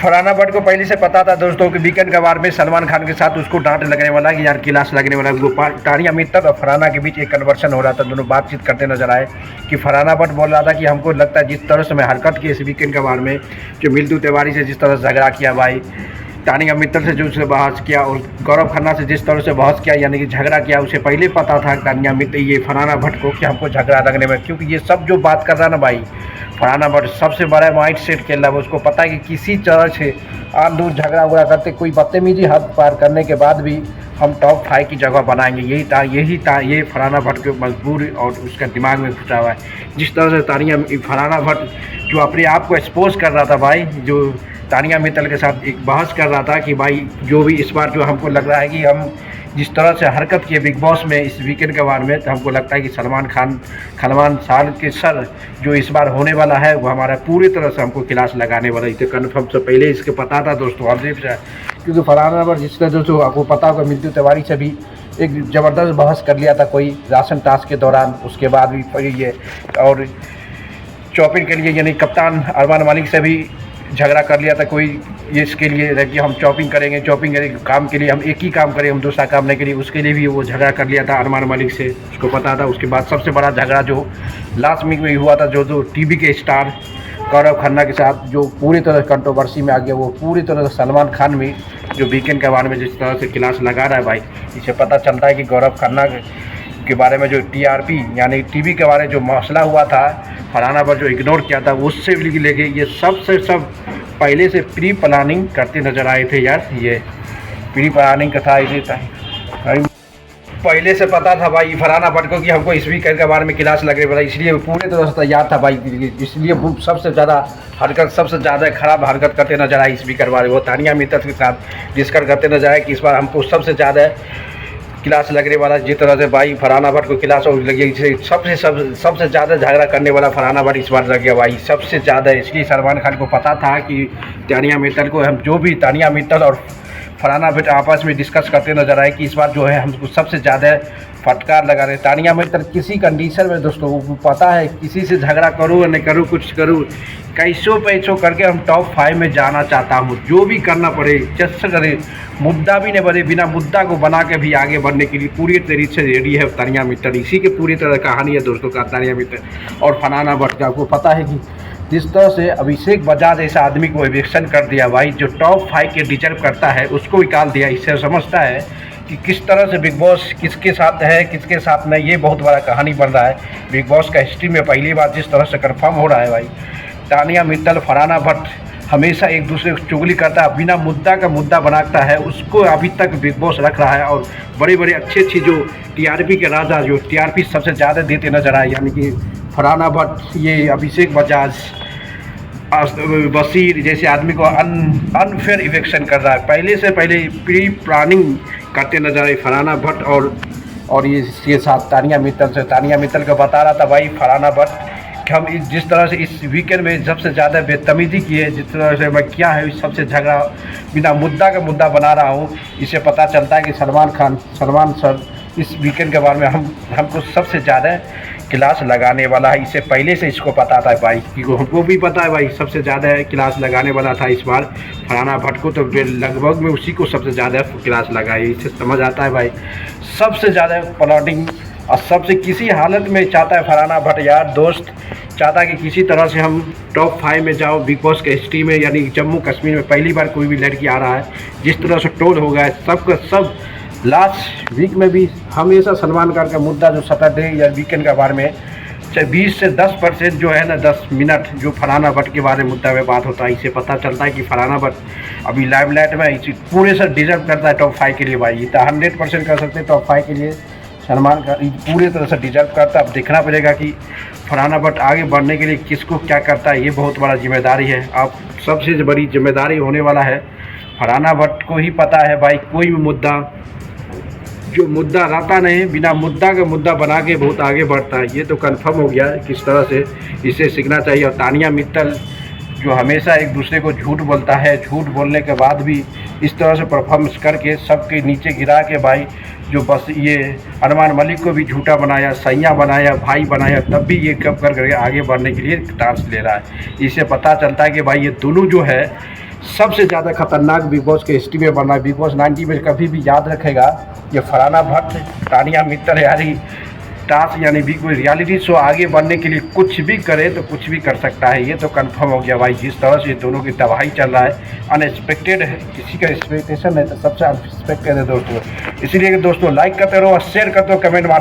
फरहाना भट्ट को पहले से पता था दोस्तों कि वीकेंड का वार में सलमान खान के साथ उसको डांट लगने वाला कि यार क्लास लगने वाला। वो तानिया मित्तल और फरहाना के बीच एक कन्वर्सन हो रहा था, दोनों बातचीत करते नजर आए कि फरहाना भट्ट बोल रहा था कि हमको लगता है जिस तरह से मैं हरकत की इस वीकेंड के वार में, जो मिल्टू तिवारी से जिस तरह से झगड़ा किया भाई, तानिया मित्तल से जो उससे बहस किया और गौरव खन्ना से जिस तरह से बहस किया यानी कि झगड़ा किया, उसे पहले पता था तानिया मित्तल ये फरहाना भट्ट को कि हमको झगड़ा लगने में, क्योंकि ये सब जो बात कर रहा है ना भाई फरहाना भट्ट सबसे बड़ा माइंड सेट खेल रहा है। उसको पता है कि किसी तरह से आम दूर झगड़ा उगड़ा करते कोई बदतमीजी हद पार करने के बाद भी हम टॉप 5 की जगह बनाएंगे। ये फरहाना भट्ट के मजबूर और उसका दिमाग में घुसा हुआ है। जिस तरह से फरहाना भट्ट जो अपने आप को एक्सपोज कर रहा था भाई, जो तानिया मित्तल के साथ एक बहस कर रहा था कि भाई जो भी इस बार जो हमको लग रहा है कि हम जिस तरह से हरकत किए बिग बॉस में इस वीकेंड के बारे में, तो हमको लगता है कि सलमान साल के सर जो इस बार होने वाला है वो हमारा पूरी तरह से हमको क्लास लगाने वाला है। तो कन्फर्म से पहले इसके पता था दोस्तों हरदीप से, क्योंकि फरहाना भट्ट जिस तरह दोस्तों आपको पता होगा मिल्टू तिवारी से भी एक ज़बरदस्त बहस कर लिया था कोई राशन टास्क के दौरान। उसके बाद भी ये और चॉपिंग के लिए यानी कप्तान अरमान मलिक से भी झगड़ा कर लिया था कोई, ये इसके लिए कि हम चॉपिंग करेंगे काम के लिए हम एक ही काम करें, हम दूसरा काम नहीं करें, उसके लिए भी वो झगड़ा कर लिया था अरमान मलिक से, उसको पता था। उसके बाद सबसे बड़ा झगड़ा जो लास्ट वीक में हुआ था जो टीवी के स्टार गौरव खन्ना के साथ, जो पूरी तरह कंट्रोवर्सी में आ गया, वो पूरी तरह से सलमान खान भी जो वीकेंड के बारे में जिस तरह से क्लास लगा रहा है भाई, इसे पता चलता है कि गौरव खन्ना के बारे में जो टीआरपी यानी टीवी के बारे में जो मसला हुआ था फरहाना पर जो इग्नोर किया था, उससे लेके ये सब पहले से प्री प्लानिंग करते नजर आए थे यार। ये प्री प्लानिंग का था, इसी पहले से पता था भाई फरहाना भट्ट को कि हमको इस वीकेंड के बारे में क्लास लगे वाला, इसलिए पूरे तरह से तैयार था भाई। इसलिए वो सबसे ज़्यादा खराब हरकत करते नजर आए इस वीकेंड बारे में। वो तानिया मित्तल के साथ डिस्कस करते नजर आए कि इस बार हमको सबसे ज़्यादा क्लास लगने वाला, जिस तरह से भाई फरहाना भट्ट को क्लास लगी, सबसे ज़्यादा झगड़ा करने वाला फरहाना भट्ट इस बार लग गया भाई सबसे ज़्यादा। इसलिए सलमान खान को पता था कि तानिया मित्तल को हम जो भी तानिया मित्तल और फरहाना भट्ट आपस में डिस्कस करते नजर आए कि इस बार जो है हमको सबसे ज़्यादा फटकार लगा रहे। तानिया मित्तल किसी कंडीशन में दोस्तों वो पता है किसी से झगड़ा करूँ या नहीं करूँ, कुछ करूँ, कैसों करके हम टॉप 5 में जाना चाहता हूँ, जो भी करना पड़े जैसे करे, मुद्दा भी नहीं बने, बिना मुद्दा को बना के भी आगे बढ़ने के लिए पूरी तरीके से रेडी है तानिया मित्तल। इसी के पूरी तरह कहानी है दोस्तों का तानिया मित्तल और फरहाना भट्ट का। आपको पता है कि जिस तरह से अभिषेक बजाज ऐसा आदमी को इविक्शन कर दिया भाई, जो टॉप 5 के डिजर्व करता है उसको निकाल दिया। इससे समझता है कि किस तरह से बिग बॉस किसके साथ है किसके साथ नहीं, ये बहुत बड़ा कहानी बन रहा है बिग बॉस का हिस्ट्री में। पहली बार जिस तरह से कंफर्म हो रहा है भाई, तानिया मित्तल फरहाना भट्ट हमेशा एक दूसरे को चुगली करता है, बिना मुद्दा का मुद्दा बनाता है, उसको अभी तक बिग बॉस रख रहा है। और बड़े अच्छी जो टीआरपी के राजा, जो टीआरपी सबसे ज़्यादा देते नजर आए, यानी कि फरहाना भट्ट, ये अभिषेक बजाज, बशीर जैसे आदमी को अनफेयर इवेक्शन कर रहा है। पहले प्री प्लानिंग करते नजर आए फरहाना भट्ट और ये साथ तानिया मित्तल को बता रहा था भाई फरहाना भट्ट कि हम जिस तरह से इस वीकेंड में सबसे ज़्यादा बेतमीज़ी की है, जिस तरह से मैं क्या है सबसे झगड़ा बिना मुद्दा का मुद्दा बना रहा हूँ, इससे पता चलता है कि सलमान सर इस वीकेंड के बारे में हमको सबसे ज़्यादा क्लास लगाने वाला है। इससे पहले से इसको पता था भाई, क्योंकि हमको भी पता है भाई सबसे ज़्यादा क्लास लगाने वाला था इस बार फरहाना भट्ट को, तो लगभग में उसी को सबसे ज़्यादा क्लास लगाई। इससे समझ आता है भाई सबसे ज़्यादा प्लॉटिंग और सबसे किसी हालत में चाहता है फरहाना भट्ट यार दोस्त, चाहता है कि किसी तरह से हम टॉप 5 में जाओ बिग बॉस के हिस्ट्री में। यानी जम्मू कश्मीर में पहली बार कोई भी लड़की आ रहा है, जिस तरह से टोल हो गया है सबका सब। लास्ट वीक में भी हमेशा सलमान खान का मुद्दा जो सैटरडे या वीकेंड के बारे में 20 से 10% जो है ना 10 मिनट जो फरहाना भट्ट के बारे में मुद्दा में बात होता है। इससे पता चलता है कि फरहाना भट्ट अभी लाइमलाइट में पूरे से डिजर्व करता है टॉप 5 के लिए भाई। तो 100% कर सकते हैं टॉप 5 के लिए सलमान खान पूरी तरह से डिजर्व करता है। अब देखना पड़ेगा कि फरहाना भट्ट आगे बढ़ने के लिए किसको क्या करता है, ये बहुत बड़ा जिम्मेदारी है। अब सबसे बड़ी जिम्मेदारी होने वाला है फरहाना भट्ट को ही पता है भाई, कोई भी मुद्दा जो मुद्दा रहता नहीं, बिना मुद्दा का मुद्दा बना के बहुत आगे बढ़ता है। ये तो कंफर्म हो गया है किस तरह से इसे सीखना चाहिए। और तानिया मित्तल जो हमेशा एक दूसरे को झूठ बोलता है, झूठ बोलने के बाद भी इस तरह से परफॉर्मेंस करके सबके नीचे गिरा के भाई, जो बस ये अरमान मलिक को भी झूठा बनाया, सैया बनाया, भाई बनाया, तब भी ये कब करके आगे बढ़ने के लिए चांस ले रहा है। इससे पता चलता है कि भाई ये दोनों जो है सबसे ज़्यादा खतरनाक बिग बॉस के हिस्ट्री में बना है। बिग बॉस 90 में कभी भी याद रखेगा ये फरहाना भट्ट, तानिया मित्तल यानी टास्क यानी बिग बॉस रियलिटी शो आगे बढ़ने के लिए कुछ भी करे तो कुछ भी कर सकता है, ये तो कंफर्म हो गया भाई। जिस तरह से ये दोनों की तबाही चल रहा है, अनएक्सपेक्टेड है, किसी का एक्सपेक्टेशन है तो सबसे अनएक्सपेक्टेड है दोस्तों। इसीलिए दोस्तों लाइक करते रहो, शेयर करते हो, कमेंट मार